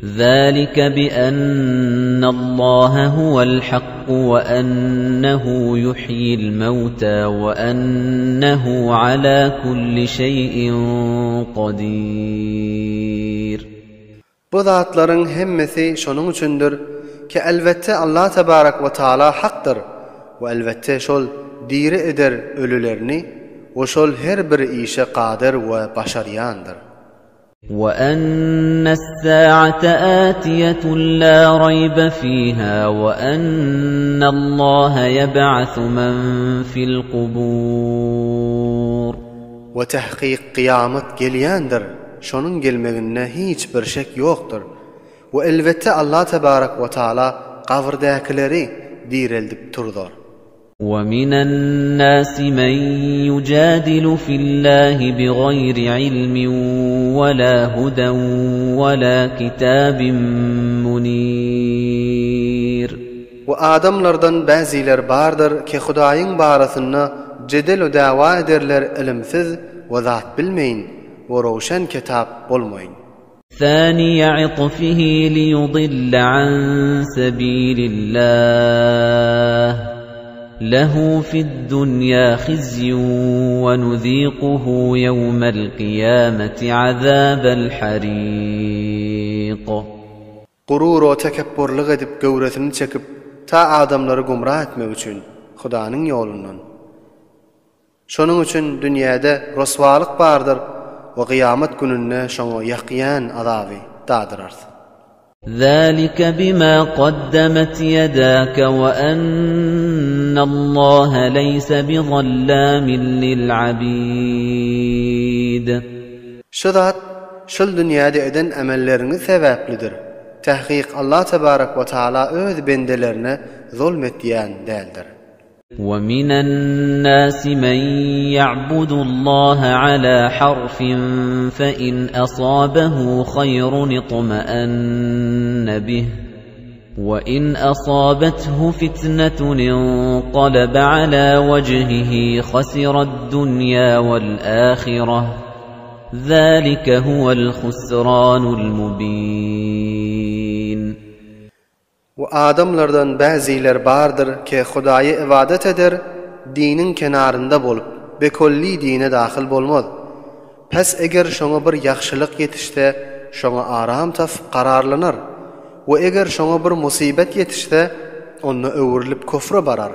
ذلك بأن الله هو الحق وأنه يحيي الموتى وأنه على كل شيء قدير. Bu zatların hemmesi şonun üçündür ki elbette Allah tebarek ve taala haktır ve elbette şol diri eder ölülerini ve şol her bir işe kadir ve başarıyandır. وَأَنَّ السَّاعَةَ آتِيَةٌ لَا رَيْبَ فِيهَا وَأَنَّ اللَّهَ يَبْعَثُ مَن فِي الْقُبُورِ. Ve tahkik kıyamet gelýändir. Şonun gelmegine hiç bir şek yoktur. Ve elbette Allah tebarek ve taala kabirdakileri direldip turdur. وَمِنَ النَّاسِ مَن يُجَادِلُ فِي اللَّهِ بِغَيْرِ عِلْمٍ وَلَا هُدًى وَلَا كِتَابٍ مُنِيرٍ. Ve adamlardan bazılar bardır ki Hudaýyň barasynda jedel we dawa ederler ilimsiz we zat bilmeyin ve roşan kitap bolmaýyn. ثاني عطفه ليضل عن سبيل الله له في الدنيا خزي ونذيقه يوم القيامة عذاب الحريق. Gurur we tekebburlyk edip gowresini çekip ta adamlary gumrah etmek üçin Hudaňyň ýolundan. Şonuň üçin dünýäde roswalyk bardyr ve kıyamet gününde şoňa ýakyan azaby dadyrar. ذلك بما قدمت يداك وأن الله ليس بظلام للعبيد. Şudat şol dünýäde eden emellerini sebäplidir. Tahkik Allah tebarek ve taala öz bendelerine zulmetýän däldir. وَمِنَ النَّاسِ مَن يَعْبُدُ اللَّهَ عَلَى حَرْفٍ فَإِنْ أَصَابَهُ خَيْرٌ اطْمَأَنَّ بِهِ وَإِنْ أَصَابَتْهُ فِتْنَةٌ انقَلَبَ عَلَى وَجْهِهِ خَسِرَ الدُّنْيَا وَالْآخِرَةَ ذَلِكَ هُوَ الْخُسْرَانُ الْمُبِينُ. Ve adamlardan bazılar bardır ki Hudaýa ibadet eder, dinin kenarında bolup bekolli dine dahil bolmaz. Pes eger şoňa bir ýaxşylyk ýetişde, şoňa aram tap kararlanar. Ve eger şoňa bir musibet ýetişde, onu öwürlip köfre barar.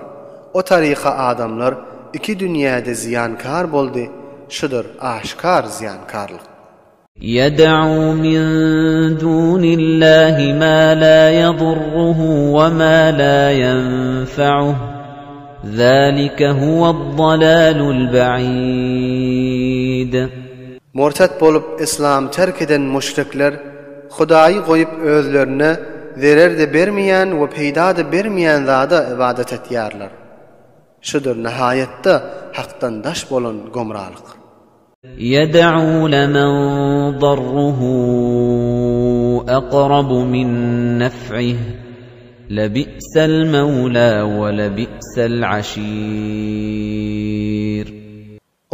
O tariqa adamlar iki dünýäde ziyankar boldy, şudur aşkar ziyankarlyk. يَدْعُو مِن دُونِ اللَّهِ مَا لَا يَضُرُّهُ وَمَا لَا يَنفَعُهُ ذَلِكَ هُوَ الضَّلَالُ الْبَعِيدُ. Murtat bolup İslam terk eden müşrikler Hudaýy goýup özlerine zerer de bermeýän we peýda da bermeýän zada ibadet etýärler. Şudur nihayetde hakdan daş bolan gomralyk. يَدْعُو لَمَن ضَرُّهُ أَقْرَبُ مِن نَّفْعِهِ لَبِئْسَ الْمَوْلَى وَلَبِئْسَ الْعَشِيرُ.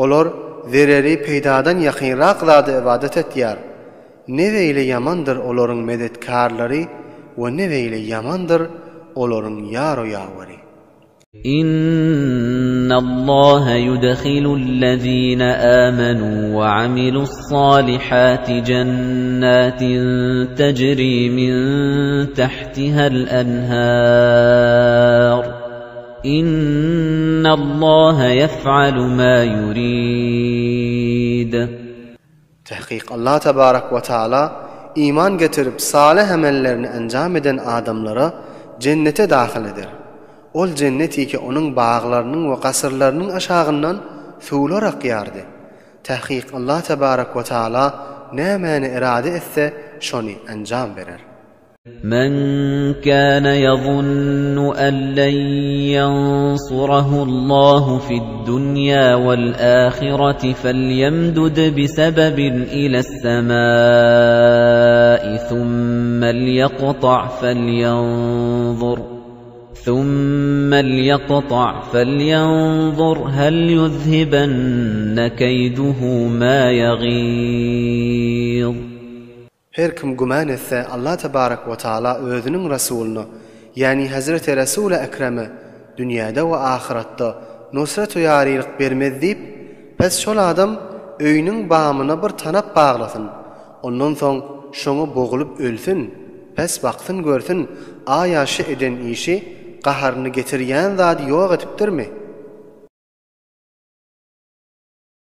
Olar zereri peýdadan ýakynrak zada ibadet etýär. Neweýle ýamandyr olaryň medetkarlary we neweýle ýamandyr olaryň ýar we ýawary. إِنَّ اللَّهَ يُدْخِلُ الَّذِينَ آمَنُوا وَعَمِلُوا الصَّالِحَاتِ جَنَّاتٍ تَجْرِي مِن تَحْتِهَا الْأَنْهَارُ إِنَّ اللَّهَ يَفْعَلُ مَا يُرِيدُ. Tahkik Allah tebarek ve taala iman getirip salih amellerini enjam eden adamlara cennete dahil eder. Ol cenneti ki onun bağlarının ve kasırlarının aşağından sular akyardı. Tahkik Allah tebarek ve taala nämeni irade etse şonu enjam verer. مَنْ كَانَ يَظُنُّ أَنْ لَنْ يَنْصُرَهُ اللَّهُ فِي الدُّنْيَا وَالْآخِرَةِ فَلْيَمْدُدْ بِسَبَبٍ إِلَى السَّمَاءِ ثُمَّ لْيَقْطَعْ فَلْيَنْظُرْ هَلْ يُذْهِبَنَّ كَيْدُهُ مَا يَغِيظُ. Her kim güman etse Allah tebarek ve taala özünün Resulünü, yani Hazreti Resul-i Ekrem'i dünyada ve ahirette nusret ve yarilik bermez deyip, pes şol adam öýünün bağımına bir tanap bağlasın. Ondan soň şoňa boğulup ölsün, pes baksın görsün, a ýaşy eden işi gaharyny getirýän zat ýok etipdirmi?